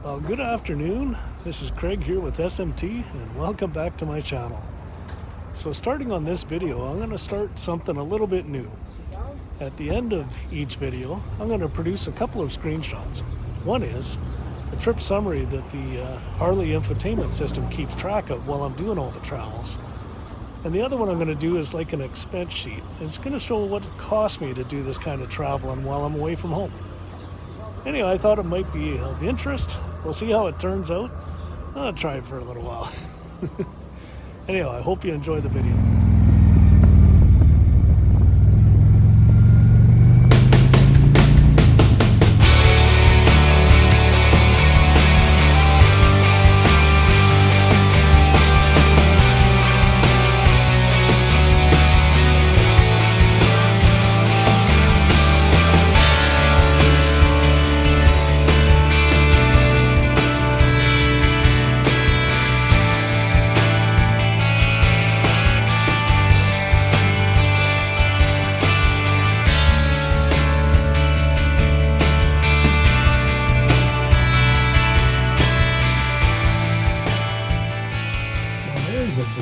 Well, good afternoon. This is Craig here with SMT, and welcome back to my channel. So starting on this video, I'm going to start something a little bit new. At the end of each video, I'm going to produce a couple of screenshots. One is a trip summary that the Harley infotainment system keeps track of while I'm doing all the travels. And the other one I'm going to do is like an expense sheet. It's going to show what it cost me to do this kind of traveling while I'm away from home. Anyway, I thought it might be of interest. We'll see how it turns out. I'll try it for a little while. Anyway, I hope you enjoy the video.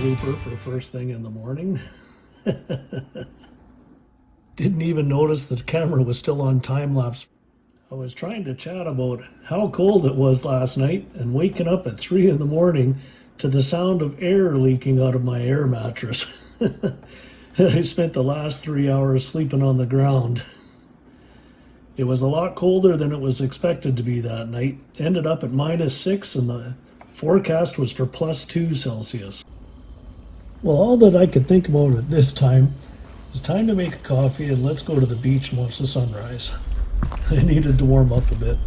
Blooper for first thing in the morning. Didn't even notice the camera was still on time lapse. I was trying to chat about how cold it was last night and waking up at 3 in the morning to the sound of air leaking out of my air mattress. I spent the last 3 hours sleeping on the ground. It was a lot colder than it was expected to be that night. Ended up at -6 and the forecast was for +2 Celsius. Well, all that I could think about at this time is time to make a coffee and let's go to the beach and watch the sunrise. I needed to warm up a bit.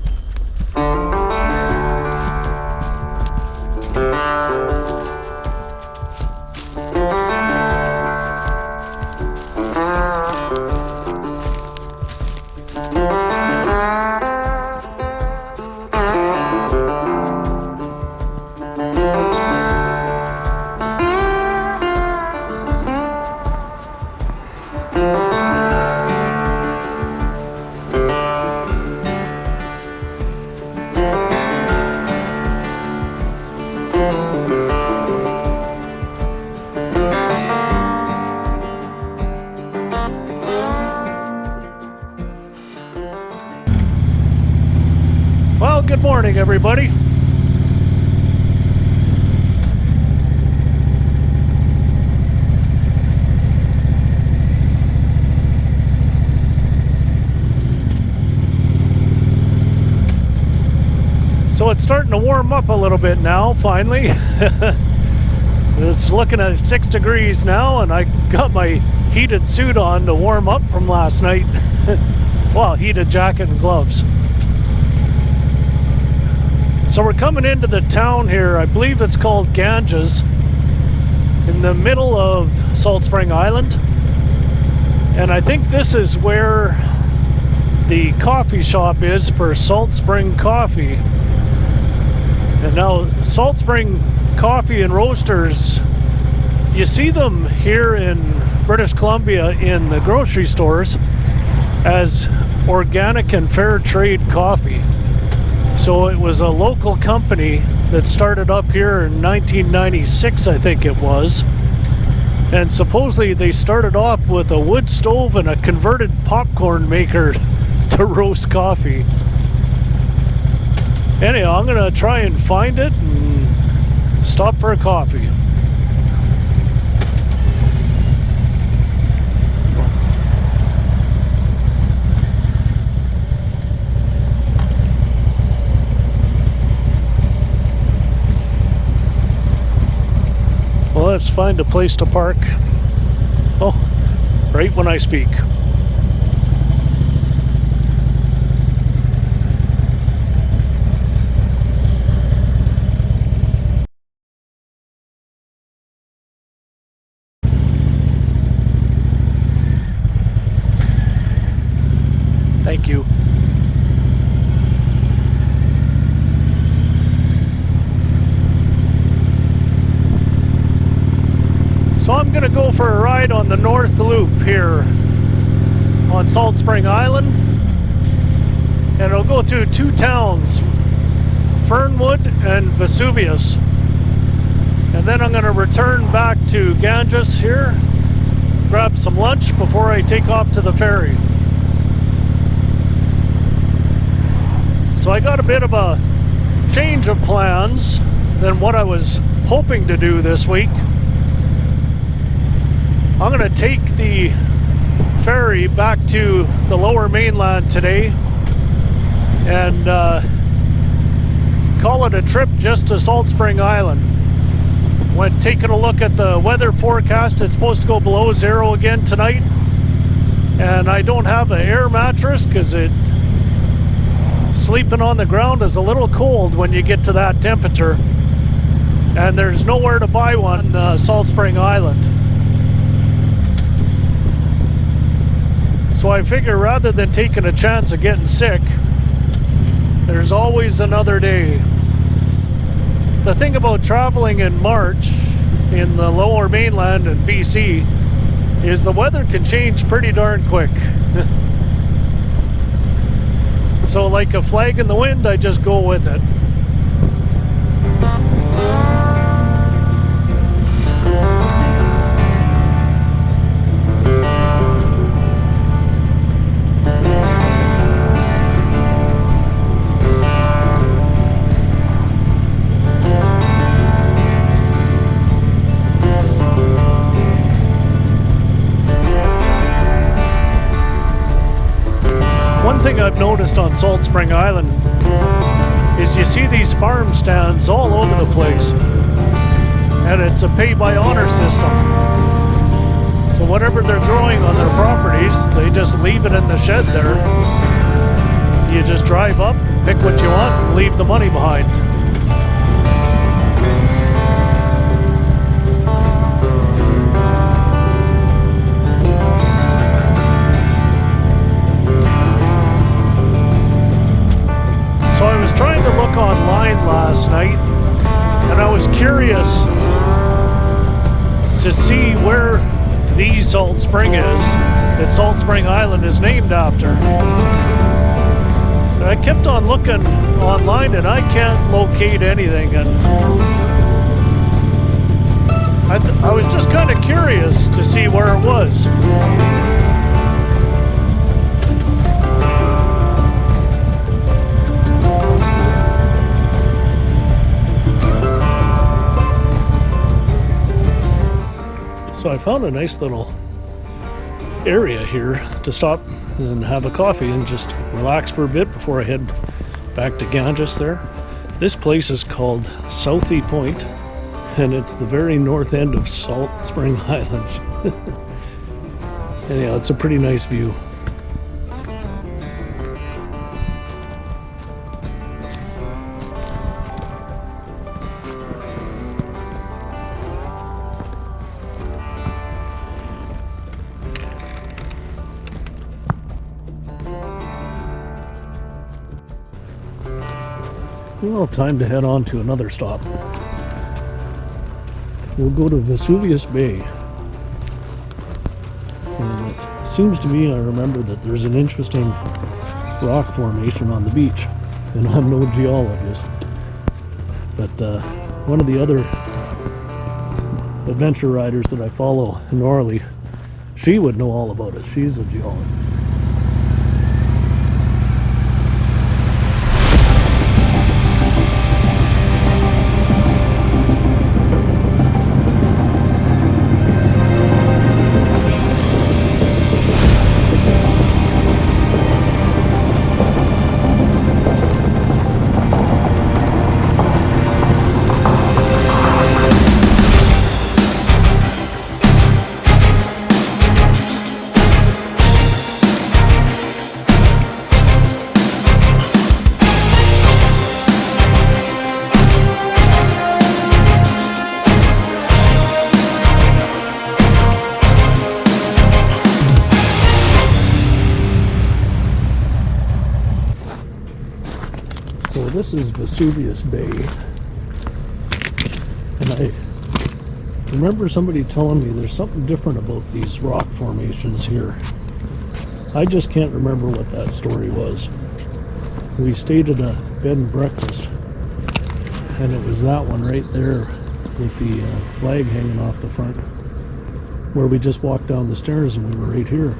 Well, good morning, everybody. So it's starting to warm up a little bit now, finally. It's looking at 6 degrees now, and I got my heated suit on to warm up from last night. Well, heated jacket and gloves. So we're coming into the town here, I believe it's called Ganges, in the middle of Salt Spring Island. And I think this is where the coffee shop is for Salt Spring Coffee. And now Salt Spring Coffee and Roasters, you see them here in British Columbia in the grocery stores as organic and fair trade coffee. So it was a local company that started up here in 1996, I think it was. And supposedly they started off with a wood stove and a converted popcorn maker to roast coffee. Anyhow, I'm gonna try and find it and stop for a coffee. Well, let's find a place to park. Oh, right when I speak. Thank you. So I'm going to go for a ride on the North Loop here on Salt Spring Island. And it'll go through two towns, Fern Greenwood and Vesuvius. And then I'm going to return back to Ganges here, grab some lunch before I take off to the ferry. So I got a bit of a change of plans than what I was hoping to do this week. I'm going to take the ferry back to the lower mainland today and call it a trip just to Salt Spring Island. When taking a look at the weather forecast, it's supposed to go below zero again tonight, and I don't have an air mattress because sleeping on the ground is a little cold when you get to that temperature, and there's nowhere to buy one on Salt Spring Island. So I figure rather than taking a chance of getting sick, there's always another day. The thing about traveling in March in the lower mainland in BC is the weather can change pretty darn quick. So like a flag in the wind, I just go with it. One thing I've noticed on Salt Spring Island is you see these farm stands all over the place, and it's a pay-by-honor system. So whatever they're growing on their properties, they just leave it in the shed there. You just drive up, pick what you want, and leave the money behind. Trying to look online last night, and I was curious to see where the Salt Spring is that Salt Spring Island is named after. And I kept on looking online and I can't locate anything, and I was just kind of curious to see where it was. So I found a nice little area here to stop and have a coffee and just relax for a bit before I head back to Ganges there. This place is called Southie Point, and it's the very north end of Salt Spring Islands. Anyhow, it's a pretty nice view. Well, time to head on to another stop. We'll go to Vesuvius Bay. And it seems to me, I remember that there's an interesting rock formation on the beach. And I'm no geologist. But one of the other adventure riders that I follow in Harley, she would know all about it. She's a geologist. So this is Vesuvius Bay, and I remember somebody telling me there's something different about these rock formations here. I just can't remember what that story was. We stayed at a bed and breakfast and it was that one right there with the flag hanging off the front, where we just walked down the stairs and we were right here.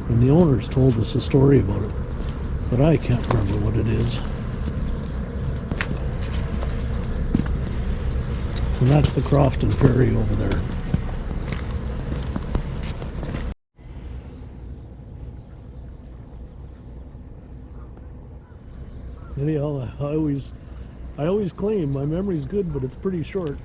And the owners told us a story about it, but I can't remember what it is. So that's the Crofton Ferry over there. Anyhow, I always claim my memory's good, but it's pretty short.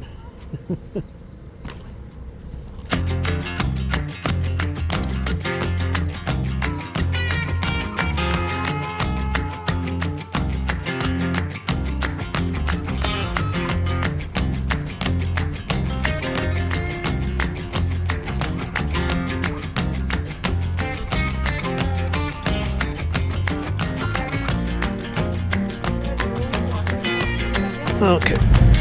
Okay.